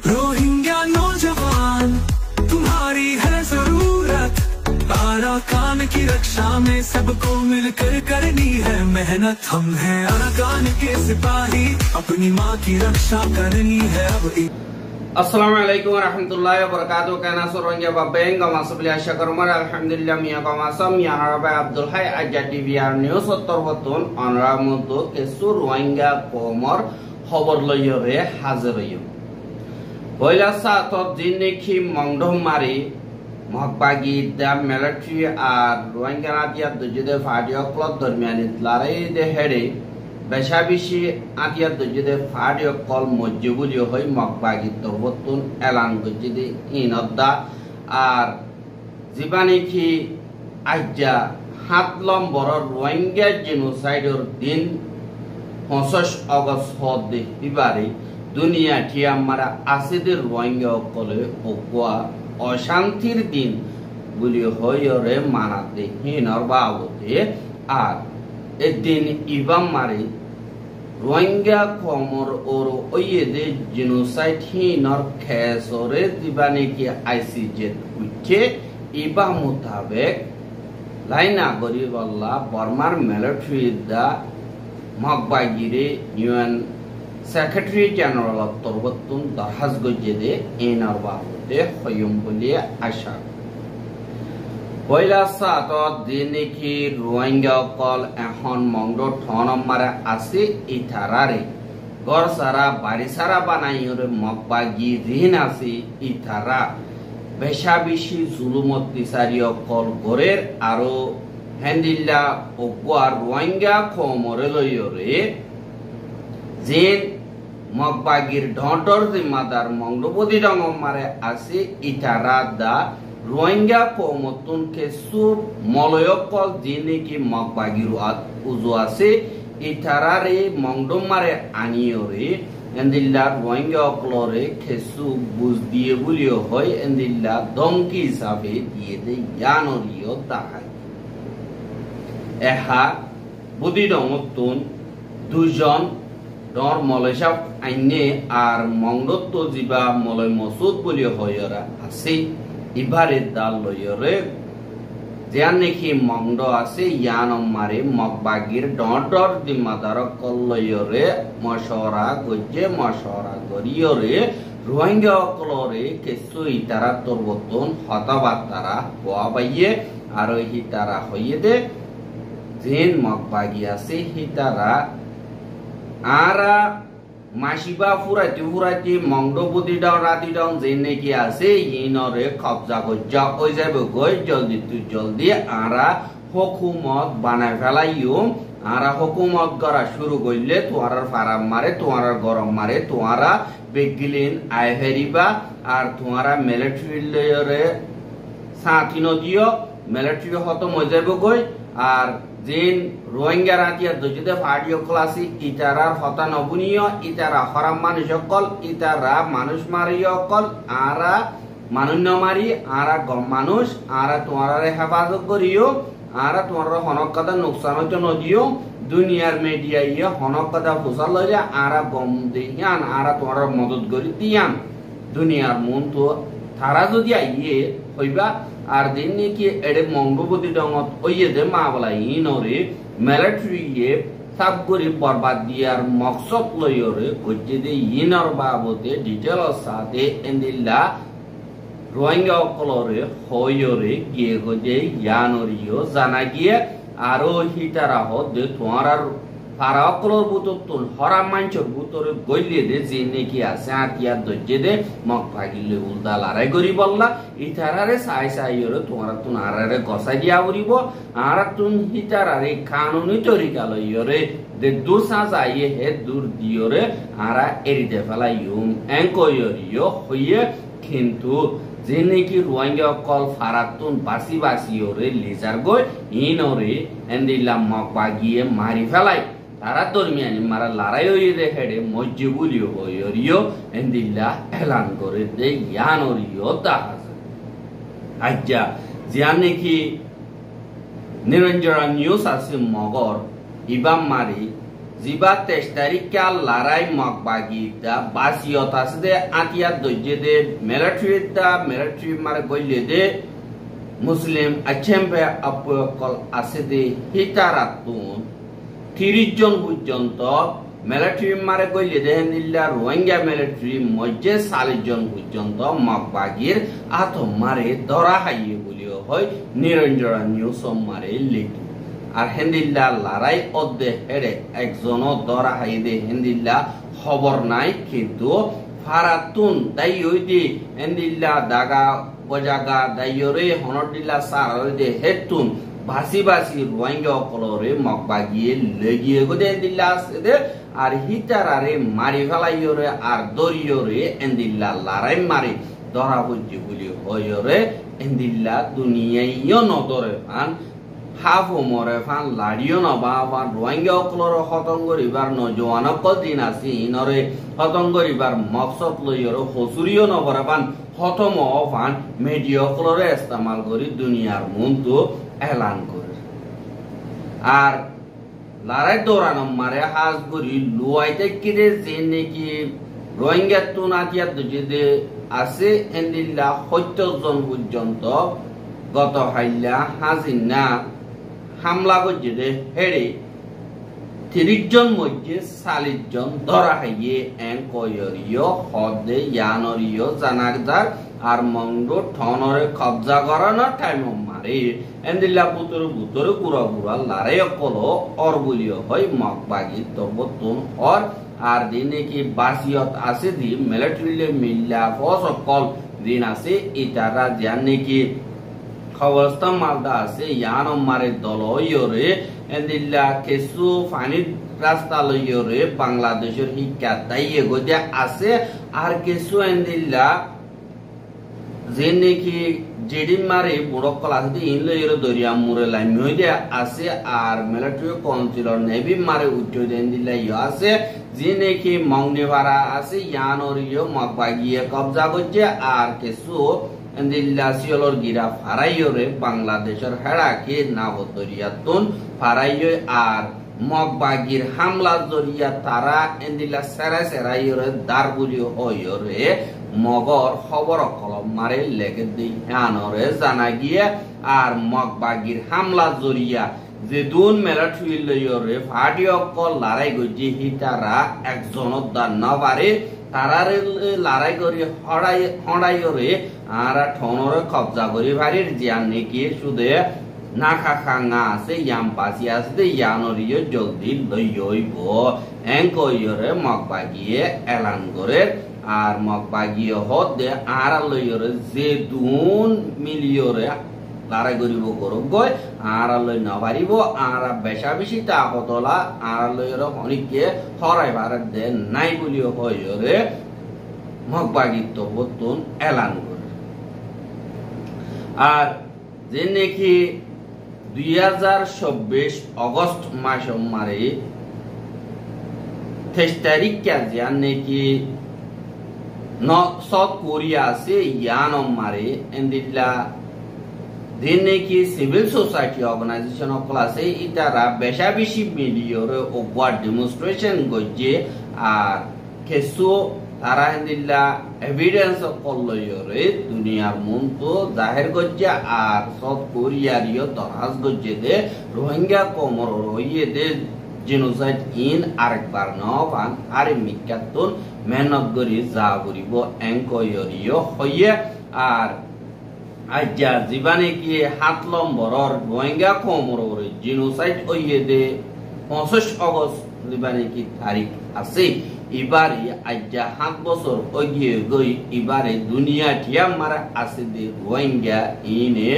Rohingya नौजवान तुम्हारी है जरूरत, अराकान की रक्षा में सबको मिलकर करनी है मेहनत। हम हैं अराकान के सिपाही, अपनी माँ की रक्षा करनी है अब। Assalamualaikum warahmatullahi wabarakatuh. Kana surongnya babeng kama sebeli asyakarumar alhamdulillah miya kama sam ya harabai Abdul Hai aja TVR news ottorbotun onramutu kesur rohingya komor khobor loyore haziriyo. Boila sato dineki mongdom mari mohbagi da military ar rohingya nadia dujide fadio klot dormianit larai de hede বেশাবেশি আতিয়া দজুদে ফাড়িও call মজ্জুবুলিও হই মকবাগি তরবতুন এলান গজিদে ইনদ্দা আর জীবানিকি আজ্জা হাতলম বড় রোহিঙ্গা জেনোসাইডর দিন 25 August হদে বিবারে দুনিয়া ঠিয়ামারা আসিদে রোহিঙ্গা কলে ওকুয়া অশান্তির দিন বলি হইরে মানাতে হিনর বাবতে আর এদিন ইবাম মারি রোহিঙ্গা কমর ওর ওয়েদে জেনোসাইড হিনর খেসরে দিবানে কি আইসিজে উঠে ইবা মোতাবেক লাইনা গরিবল্লা বর্মার মিলিটারি দা মকবাগিরে ইউএন সেক্রেটারি জেনারেল তরবতুন দরহাজ গজেদে এনর বাবতে হয়ম বলে আশা পয়লা সাত দিনকি রোহিঙ্গা কল এখন মংডো ঠনমারে আছে ইথারারে গর সারা বাড়ি সারা বানাইরে মকবাগি ঋণ আছে ইথারা বেশাবেশি জুলুমত তিসারিয় কল গরের আরো হেন্দিল্লা ওকুয়া রোহিঙ্গা খমরে লইরে জিন মকবাগির ঢটর জিম্মাদার মংডোপতি ডঙ্গমারে আছে ইথারা দা রোহিঙ্গা কমতুন কেসু মলয়কল দিনেকি মকবাগির উজু আছে ইথারারে মংডমারে আনিয়রে এন্দিল্লা রোহিঙ্গা অকলরে কেসু বুঝ দিয়ে বলিও হয় এন্দিল্লা দমকি হিসাবে দিয়ে দে ইয়ানরিও দাহাই এহা বুদি ডমতুন দুজন ডর মলয়সাব আইনে আর মংডত্ব জিবা মলয় মসুদ বলিও হয়রা আছে ইবারে দাল লয়রে যেন নাকি মংড আছে ইয়ান মারে মকবাগির ডর দিমাদার কলয়রে মশরা গজে মশরা গরিয়রে রোহিঙ্গা কলরে কেসু ইতারা তরবতন হতাবাতারা হওয়াবাইয়ে আর হিতারা হইয়ে দে যেন মকবাগি আছে হিতারা আরা মাসিবা ফুরাইতে মংডপতি ডাউন রাতি ডাউন যে নাকি আছে ইনরে কবজা গজ্জা হয়ে যাবে গই জলদি আরা হুকুমত বানাই ফেলাইও আরা হুকুমত করা শুরু করলে তোমার ফারাম মারে তোমার গরম মারে তোমারা বেগিলিন আই ফেরিবা আর তোমারা মিলিটারি লেয়ারে সাথী নদিও মিলিটারি খতম হয়ে যাবে গই আর জিন রোহিঙ্গা রাতিয়া দজুদে ফাড়িও ক্লাসি ইতারার হতা নবুনিয় ইতারা হরাম মানুষ অকল ইতারা মানুষ মারিও অকল আরা মানুষ মারি আরা গম মানুষ আরা তোমার হেফাজত করিও আরা তোমার হনক কথা নোকসান হইতে নদিও দুনিয়ার মিডিয়া ইয়ে হনক কথা ফুসাল লইলে আরা গম দিয়ান আরা তোমার মদত করি দিয়ান দুনিয়ার মন তো তারা যদি আইয়ে হইবা আর দিন নাকি এডে মঙ্গবতী ডঙত ওইয়ে দে মা বলা ইনরে মিলিটারি এ সাবগরি বরবাদ দিয়ার মকসদ লইরে কইতে দে ইনর বাবতে ডিটেল সাথে এন্দিল্লা রোহিঙ্গা কলরে হইরে গিয়ে গজে ইয়ানরিও জানা গিয়ে আরো হিতারা হদে তোমার ফারাকলর বুততুন হরাম মানচর বুতরে গইলে দে যে নাকি আছে আতিয়া দজ্জে দে মক ভাগিলে উলদা লড়াই করি বললা ইতারারে সাইরে তোমার তুন আরারে গসাই দিয়া উরিব আর তুন হিতারারে কানুনি তরিকা লইরে দে দূর সাজাইয়ে হে দূর দিয়রে আরা এরিতে ফেলাইম এঙ্কয়রিও হইয়ে কিন্তু যে নাকি রোহিঙ্গা কল ফারাতুন বাসি ওরে লিজার গই ইনরে এন্দিল্লা মক ভাগিয়ে মারি ফেলাই তারা দরমিয়ানি মারা লড়াই হয়ে দেখে মজ্জিবুলিও হইরিও এন্দিল্লা এলান করে দে ইয়ানরিও দাহাজ আজ্জা জিয়া নাকি নিরঞ্জরা নিউজ আছে মগর ইবাম মারি জিবা 23 তারিখে লড়াই মগবাগি দা বাসিয়ত আছে দে আতিয়া দজ্জে দে মিলিটারি মারে গইলে দে মুসলিম আছেমবে আপকল আছে দে হিতারাতুন 30 জন পর্যন্ত মিলিটারি মারে গইলে দে নিল্লা রোহিঙ্গা মিলিটারি মধ্যে 40 জন পর্যন্ত মগবাগির আতম মারে ধরা হাইয়ে বলিও হয় নিরঞ্জনা নিউজ মারে লিখি আর হেন্দিল্লা লড়াই অধ্যে হেড়ে একজনও ধরা হাইদে হেন্দিল্লা খবর নাই কিন্তু ফারাতুন দাইয়দি হেন্দিল্লা দাগা বজাগা দাইয়রে হনদিল্লা সারদে হেতুন ভাসি রোহিঙ্গা কলরে মগবাগিয়ে লেগিয়ে গদে হেন্দিল্লা আছে আর হিতারারে মারি ফেলাইয়রে আর দরিয়রে হেন্দিল্লা লড়াই মারি ধরা বুঝি বলি হয়রে হেন্দিল্লা দুনিয়াইও নদরে ফান হাফ মরে ফান লাড়িও নবা বা রোহিঙ্গা অকলর হতঙ্গরিবার নজওয়ানক দিন আছে ইনরে হতঙ্গরিবার মকসদ লইয়র হসুরিও নবরে ফান হতম ফান মিডিয়া অকলরে ইস্তেমাল করি দুনিয়ার মুন্তু এলান করে আর লড়াই দৌড়ানো মারে হাজ করি লুয়াইতে কিরে যে নাকি রোহিঙ্গা তুনাতিয়া দুজে আছে এন্দিল্লা 70 জন পর্যন্ত গত হাইল্লা হাজিনা হামলা করছে হেরে 30 জন মধ্যে 40 জন ধরা হাইয়ে কয়রিয় হদে ইয়ানরিয় জানাগদার আর মঙ্গ ঠনরে কবজা করানো টাইম মারে এন্দিল্লা বুতরে পুরা লড়াই কলো অর বলিও হয় মগবাগি তবতুন অর আর দিনে কি বাসিয়ত আছে দি মিলিটারিলে মিল্লা সকল দিন আছে ইতারা জানে কি খবরস্থান মালদা আছে ইয়ান মারে দল ইয়রে এন্দিল্লা কেসু ফানি রাস্তা লইয়রে বাংলাদেশের শিক্ষা তাইয়ে গদে আছে আর কেসু এন্দিল্লা যে নাকি যেদিন মারে বুড়ক ক্লাস দিয়ে ইন লইয়রে দরিয়া মুরে লাইন হইতে আছে আর মিলিটারি কাউন্সিলর নেভি মারে উচ্চ দেন দিল্লা ইয় আছে যে নাকি মাউনে ভাড়া আছে ইয়ানরিও মগবাগিয়ে কবজা করছে আর কেসু এন্দিল্লা সিয়লর গিরা ফারাইয়রে বাংলাদেশের হেড়াকে নাবদরিয়াতুন ফারাইয় আর মগবাগির হামলা জরিয়া তারা এন্দিল্লা সেরাইয়রে দারগুলি হইয়রে মগর খবর কলম মারে লেগে দিই হানরে জানা গিয়ে আর মগবাগির হামলা জরিয়া যে দুন মিলিটারি লইয়রে ফাটি অকল লড়াই গজি হিতারা একজনত দান না পারে তারারে লড়াই করি হড়াইরে আর ঠনরে কবজা করি ভারির জিয়ান নাকি শুধু না খাখাঙা আছে ইয়াম পাশি আছে ইয়ানরিও জলদি লইব কইরে মগবাগিয়ে এলান করে আর মগবাগিয়ে হদে আর লইরে যে দুন মিলিয়রে লড়াই করিব করব গয় আর লই নবারিব আর বেশা বেশি তা হতলা আর লইরে অনেকে হরাই ভারত দে নাই বলিও হইরে মগবাগি তবতুন এলান করে আর যে নাকি 2026 অগস্ট মাস মারে 23 তারিখ কে নাকি সাউথ কোরিয়া আছে ইয়ান মারে এন্দিল্লা দিন নাকি সিভিল সোসাইটি অর্গানাইজেশন ক্লাসে ইতারা বেশা বেশি মিলিয়রে ওভার ডেমনস্ট্রেশন গজে আর কেসু তারা হেন্দিল্লা এভিডেন্স কলয়রে দুনিয়ার মন্তু জাহির গজে আর সাউথ কোরিয়ারিও দরাজ গজে দে রোহিঙ্গা কমর রইয়ে দে জেনোসাইড ইন আরেকবার নবান আরে মিকাতুন মেহনত করি যা করিব এঙ্কয়রিও হইয়ে আর আজ্জা জীবানে কি 7 নম্বরর রোহিঙ্গা কমর জেনোসাইড হইয়ে দে 25 অগস্ট জীবানে কি তারিখ আছে এবারে আজ্জা 7 বছর অগিয়ে গই এবারে দুনিয়া ঠিয়া মারা আছে দে রোহিঙ্গা ইনে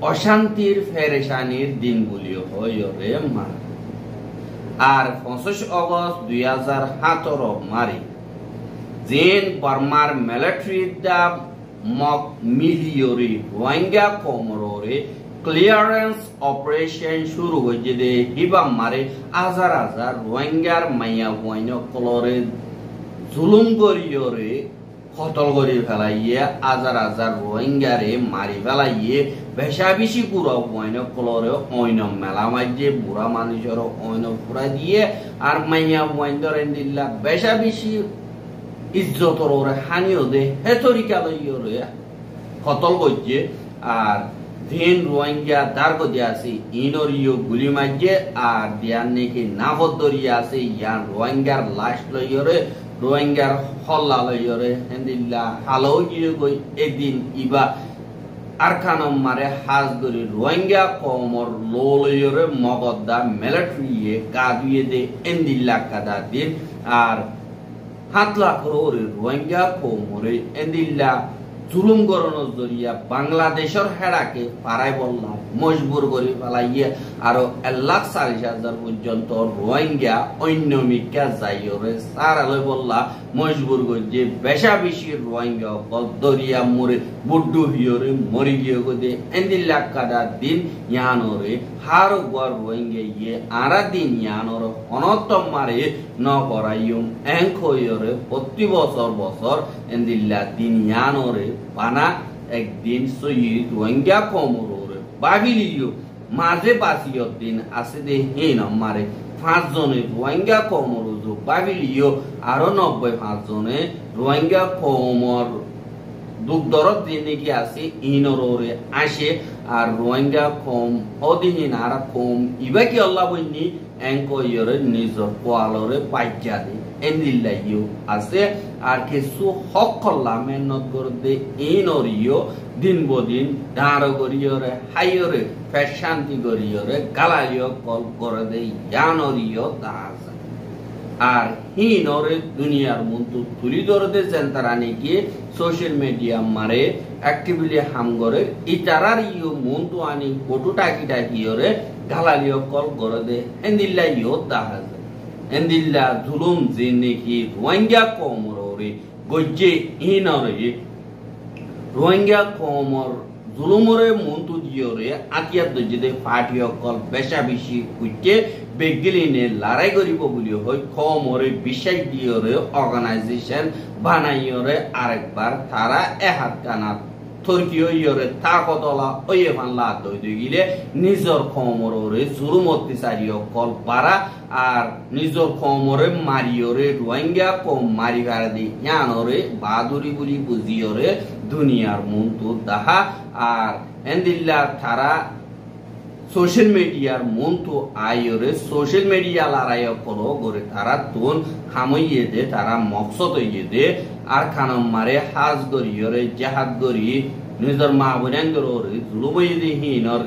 অশান্তির ফেরেশানির দিন বলিও হয়রে মা আর 25 অগস্ট 2017 মারি জেন বার্মার মিলিটারি দা মক মিলিয়রি রোহিঙ্গা কমররে ক্লিয়ারেন্স অপারেশন শুরু হয়েছে দে হিবা মারে হাজার রোহিঙ্গার মাইয়া ওয়াইন কলরে জুলুম করিয়রে কতল করি ফেলাইয়ে হাজার রোহিঙ্গারে মারি ফেলাইয়ে বেশা বেশি গুড়া অইন কলরে অইন মেলা মাঝে বুড়া মানুষের অইন পুরা দিয়ে আর মাইয়া ওয়াইন ধরেন দিল্লা বেশা বেশি ইজ্জতর ওরে হানিও দে হে তরিকা লইরে কতল করছে আর দিন রোহিঙ্গা দার্গ দিয়ে আছে ইনরিও গুলি মাঝে আর দিয়ার নাকি নাহত দরিয়ে আছে ইয়ার রোহিঙ্গার লাশ লইরে রোহিঙ্গার হল্লা লইরে হেন্দিল্লা হালো গিয়ে গই একদিন ইবা আর খানম মারে হাজ ধরে রোহিঙ্গা কমর লো লইরে মগদ্দা মিলিটারি কাঁদিয়ে দে এন্দিল্লা কাদা দিন আর 7 লাখ রোহিঙ্গা কমরে এন্দিল্লা জুলুম গরণের জরিয়া বাংলাদেশের হেড়াকে পাড়ায় বললাম মজবুর করে ফেলাইয়ে আরো 1,40,000 পর্যন্ত রোহিঙ্গা অন্য মিকা যাইরে সারালে বললা মজবুর করে যে বেশা বেশি রোহিঙ্গা অকল দরিয়া মরে বুড্ডু হিয়রে মরি গিয়ে গদে এন্দিল্লা কাদা দিন ইয়ানরে হার গর রোহিঙ্গা ইয়ে আরা দিন ইয়ানর অনতম মারে ন করাইম এঙ্ক হইরে প্রতি বছর এন্দিল্লা দিন ইয়ানরে বানা একদিন শহীদ রোহিঙ্গা কমরে বাবিলিও মাঝে বাসিয়র দিন আছে দে হেন মারে 5 জনে রোহিঙ্গা কমর বাবিলিও আরো 95 জনে রোহিঙ্গা কমর দুগ্ধরত দিন নাকি আছে ইনরে আসে আর রোহিঙ্গা কম অধীন আর কম ইবা কি আল্লাহ বইনি এঙ্কয়রে নিজর কোয়ালরে পাইজা দে এন্দিল্লাইও আছে আর কিছু হক করলা মেহনত করে দে ইনরিও দিন বদিন দাঁড় করিয়রে হাইয়রে ফের শান্তি করিয়রে গালালিও কল করে দে জানরিও তাজ আর হিনরে দুনিয়ার মন্তু তুলি ধরতে যেন তারা নাকি সোশ্যাল মিডিয়া মারে অ্যাক্টিভলি হাম করে ইতারার ইউ মন্তু আনি ফটো টাকি টাকিয়রে গালালিও কল করে দে এন্দিল্লা ইও তাহাজ এন্দিল্লা জুলুম যে নাকি রোহিঙ্গা কমরে গজ্জে হিনরে রোহিঙ্গা কমর জুলুমরে মন্তু দিয়রে আতিয়ার দজে পার্টিও কল বেশা বেশি কুইতে বেগলিনে লড়াই করিব বলি হয় কমরে বিশ্বাস দিয়রে অর্গানাইজেশন বানাইয়রে আরেকবার তারা এহাত কানা তুর্কিও ইয়রে তাকতলা ওয়ে ফানলা দই গিলে নিজর কমরে জুলুম অত্যাচারিও কল পারা আর নিজর কমরে মারিয়রে রোহিঙ্গা কম মারি ফেলে দি ইয়ানরে বাদুরি বলি বুঝিয়রে দুনিয়ার মন্তু দাহা আর এন্দিল্লা তারা সোশ্যাল মিডিয়ার মন্তু আইরে সোশ্যাল মিডিয়া লড়াই করো গরে তারা তুন হামইয়ে দে তারা মকসদ হইয়ে দে আর খানম মারে হাজ গরিয়রে জাহাদ গরি নিজর মা বোনেঙ্গরে জুলুমই দি হিনর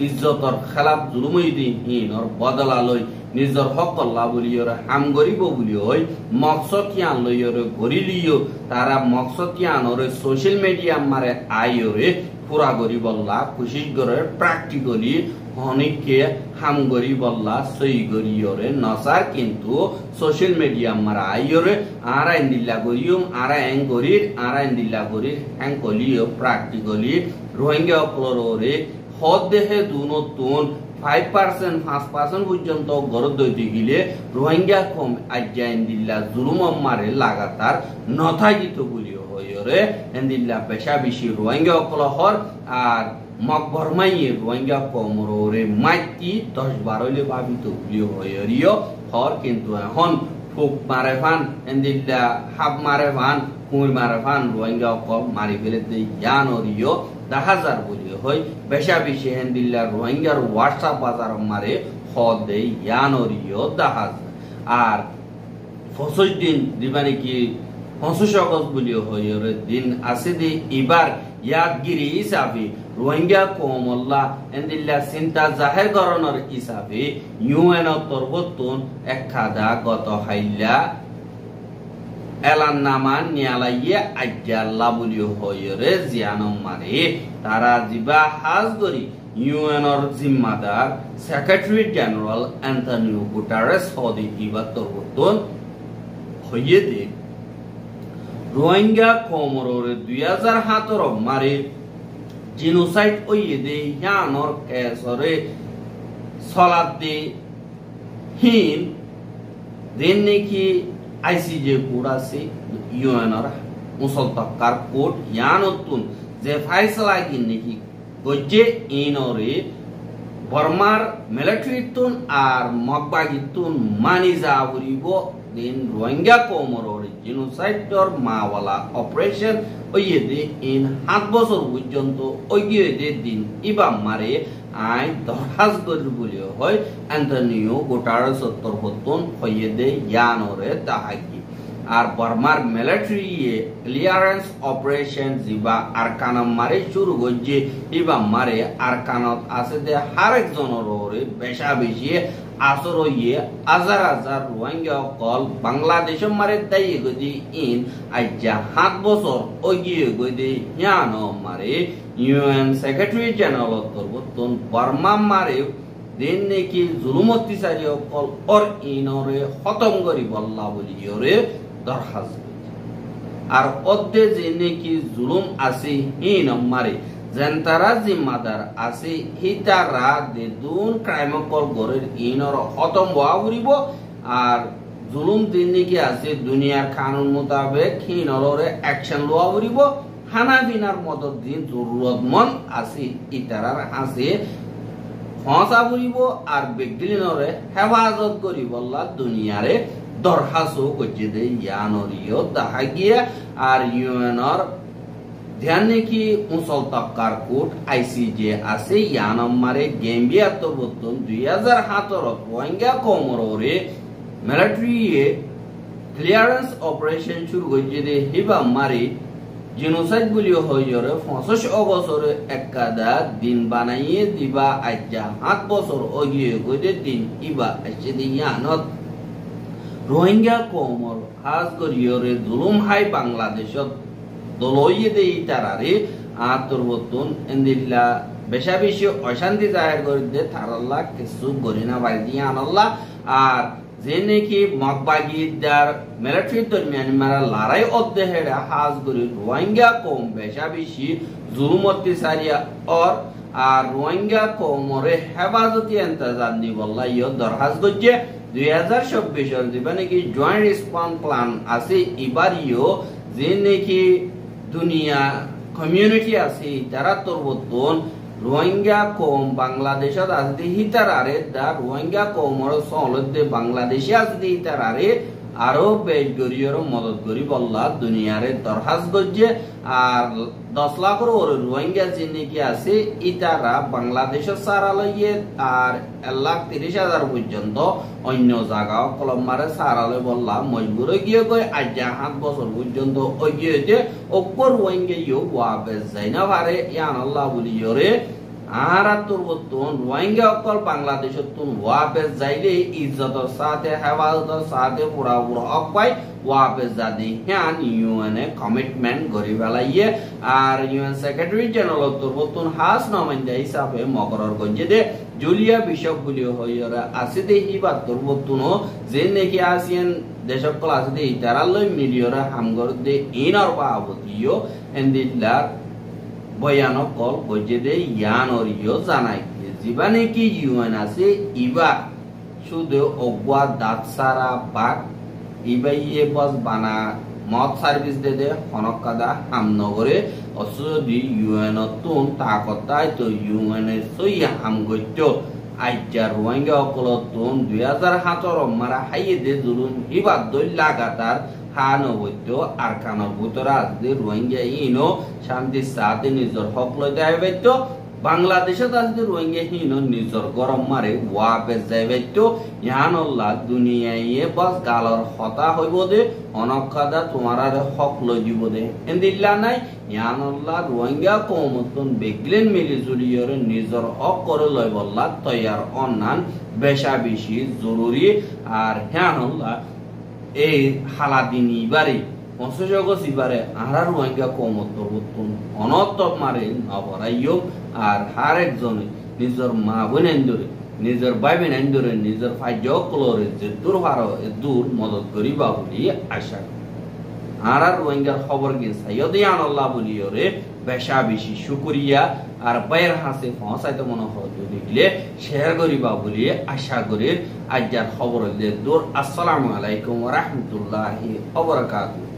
ইজ্জতর খেলাফ জুলুমই দি হিনর বদলা লই নিজর হক আল্লাহ বলিয়রে হাম গরিব বলি হই মকসদ কিয়ান লইয়রে গরিলিও তারা মকসদ কিয়ানরে সোশ্যাল মিডিয়া মারে আইরে পুরা গরিব আল্লাহ কোশিশ করে প্র্যাকটিক্যালি অনেককে হাম গরিব আল্লাহ সই গরিয়রে নসার কিন্তু সোশ্যাল মিডিয়া মারা আইরে আরা ইন্দিল্লা গরিয়ম আরা এং গরির আরা ইন্দিল্লা গরির হ্যাং কলিও প্র্যাকটিক্যালি রোহিঙ্গা অকলরে হদ দেহে দুনতুন 5% 5% পর্যন্ত গরদ দইতে গিলে রোহিঙ্গা কম আজ্জা ইন্দিল্লা জুলুম মারে লাগাতার নথাগিত বলিও হইরে ইন্দিল্লা বেশা বেশি রোহিঙ্গা অকল হর আর মকবর মাইয়ে রোহিঙ্গা কমরে মাইতি 10-12 লে ভাবিত বলিও হইরিও হর কিন্তু এখন ফুক মারে ফান ইন্দিল্লা হাব মারে ফান কুই মারে ফান রোহিঙ্গা অকল মারি ফেলে দেই জানরিও 10,000 বলিও হই বেশা বেশি হেন্দিল্লা রোহিঙ্গার হোয়াটসঅ্যাপ বাজার মারে হদে ইয়ানরিও 10,000 আর 25 দিন দিবানি কি 25 আগস্ট বলিও হইরে দিন আছে দি এবার ইয়াদগিরি হিসাবে রোহিঙ্গা কমল্লা এন্দিল্লা চিন্তা জাহের করণের হিসাবে ইউএন তরবতুন একখাদা গত হাইল্লা এলান নামা নিয়ালাইয়ে আজ্ঞাল্লা বলিও হইরে জিয়ানম মারে তারা জিবা হাজ করি ইউএনর জিম্মাদার সেক্রেটারি জেনারেল অ্যান্টনিও গুটারেস হদি ইবা তরবতুন হইয়ে দে রোহিঙ্গা কমরে 2017 মারে জিনোসাইড হইয়ে দে ইয়ানর কেসরে সলাদ দে হিন দেন নাকি আইসিজে কোড আছে ইউএনর মুসলতাকার কোড ইয়ানতুন যে ফাইসলা কি নাকি গজ্জে ইনরে বর্মার মিলিটারিতুন আর মগবাগিতুন মানি যাবরিব দিন রোহিঙ্গা কমরর জিনোসাইডর মাওয়ালা অপারেশন ওইয়েদে ইন 7 বছর পর্যন্ত ওইয়েদে দিন ইবা মারে আই দরহাজ গর বলিও হয় অ্যান্টনিও গুটারেস তরফতুন ওইয়েদে ইয়ানরে তাহাকি আর বর্মার মিলিটারি ক্লিয়ারেন্স অপারেশন জিবা আরকানাম মারে শুরু গজ্জে ইবা মারে আরকানত আছে দে হার একজনের ওরে বেশা বেশি আসর ইয়ে হাজার হাজার রোহিঙ্গা কল বাংলাদেশ মারে দায়ী গদি ইন আইজা 7 বছর ওগিয়ে গদি ইয়ান মারে ইউএন সেক্রেটারি জেনারেল তরবতন বর্মা মারে দিন নাকি জুলুম অত্যাচারী কল অর ইনরে খতম করি বল্লা বলি ইরে দরখাস্ত আর অদ্দে যে নাকি জুলুম আছে হিন মারে জেন্তারা জিম্মাদার আছে হিতারা দেদুন ক্রাইম কল গরের ইনর খতম হওয়া উড়িব আর জুলুম দিন নাকি আছে দুনিয়ার কানুন মোতাবেক হিনরে অ্যাকশন লওয়া উড়িব হানা বিনার মত দিন জরুরতমন্দ আছে ইতারার আছে ফসা উড়িব আর ব্যক্তিনরে হেফাজত করিব দুনিয়ারে দরখাস্ত করছে দে ইয়ানরিও দেখা গিয়া আর ইউএনর ধ্যান নাকি মুসল তবকার কোর্ট আইসিজে আছে ইয়ানম মারে গেম্বিয়া তবতন 2017 রোহিঙ্গা কমররে মিলিটারি ক্লিয়ারেন্স অপারেশন শুরু করছে দে হিবা মারে জিনোসাইড বলিও হইরে 25 অগস্টরে একাদা দিন বানাইয়ে দিবা আজ্জা 7 বছর ওগিয়ে গদে দিন ইবা আছে দি ইয়ানত রোহিঙ্গা কমর হাজ করিয়রে জুলুম হাই বাংলাদেশত দলইয়ে দেই তারারে আতরবতন এন্দিল্লা বেশা বেশি অশান্তি জাহির করে দে তারাল্লাহ কিছু গরিনা বাইদি আনাল্লাহ আর যে নাকি মগবাগিদার মিলিটারি দরমিয়ান মারা লড়াই অধ্যহেরা হাজ করি রোহিঙ্গা কম বেশা বেশি জুলুম অত্যাচারিয়া और আর রোহিঙ্গা কমরে হেফাজতি ইন্তজাম নি বল্লা ইয় দরখাস্ত করছে 2026 এর দিবা নাকি জয়েন্ট রেসপন্স প্ল্যান আছে ইবারিও যে নাকি দুনিয়া কমিউনিটি আছে তারা তরবতন রোহিঙ্গা কম বাংলাদেশত আছে হিতারারে দা রোহিঙ্গা কমর সলতে বাংলাদেশে আছে হিতারারে আরো বেশ গরিয়র মদত করি বল্লা দুনিয়ারে দরখাস্ত করছে আর 10 লাখের ওরে রোহিঙ্গা যিনি কি আছে ইতারা বাংলাদেশের সারালয়ে আর 1,30,000 পর্যন্ত অন্য জায়গা কলম মারে সারালে বল্লা মজবুর গিয়ে কই আজ্জা 7 বছর পর্যন্ত ওই গিয়ে যে ওপর রোহিঙ্গা ইউ ওয়াবেস যাইনা পারে ইয়ান আল্লাহ বলিয়রে আরা তুরবতন রোহিঙ্গা অকল বাংলাদেশতুন ওয়াবেস যাইলে ইজ্জতর সাথে হেফাজতর সাথে পুরা পুরা অকপাই ওয়াবেস যাদি হ্যান ইউএনএ কমিটমেন্ট গরি বেলাইয়ে আর ইউএন সেক্রেটারি জেনারেল তুরবতন হাস নমাইন্দা হিসাবে মকরর গঞ্জে দে জুলিয়া বিশপ বলি হইরা আছে দে হিবা তুরবতন যে নেকি আসিয়ান দেশকল আছে দে ইতারালই মিলিয়রা হামগর দে ইনর বাবদিও এন্দিল্লার বয়ানক কল গজে দে ইয়ানরিও জানাই জীবানে কি ইউএন আছে ইবা শুধু অগবা দাঁত সারা বাক ইবাইয়ে বস বানা মদ সার্ভিস দে হনকাদা হামনগরে অসদি ইউএন তুন তাকতাই তো ইউএন সই হাম গজ্জ আইজা রোহিঙ্গা অকলতুন 2017 মারা হাইয়ে দে জুলুম ইবা দই লাগাতার হানো বৈদ্য আর কানোর ভিতরে আসলে রোহিঙ্গা ইনো শান্তির সাথে নিজের হক লই দেয় বৈদ্য বাংলাদেশত আসলে রোহিঙ্গা হিনো নিজের গরম মারে ওয়াবেস যায় বৈদ্য ইয়ানল্লাহ দুনিয়ায় বাস গালর হতা হইব দে অনকাদা তোমার হক লই দিব দে এন্দিল্লা নাই ইয়ানল্লাহ রোহিঙ্গা কমতন বেগলেন মিলি জুলিয়রে নিজের হক করে লই বল্লা তৈয়ার অন্যান বেশা বেশি জরুরি আর ইয়ানল্লাহ এই হালাদিন ইবারে 50 আগস্ট ইবারে আহার রোহিঙ্গা কমত তরবতন অনতপ মারে নবরাইও আর হার একজনে নিজের মা বোন ধরে নিজের ভাই বোন ধরে নিজের ফাইজ কলরে যে দূর হার দূর মদত করিবা বলি আশা আর রোহিঙ্গার খবর গে সাইয়দিয়ান আল্লাহ বলিওরে বেশা বেশি শুকরিয়া আর বাইর হাসে পৌঁছাইতে মনে হয় দেখলে শেয়ার করিবা বলি আশা করি আজকের খবর দূর। আসসালামু আলাইকুম ওয়া রাহমাতুল্লাহি ওয়া বারাকাতুহু।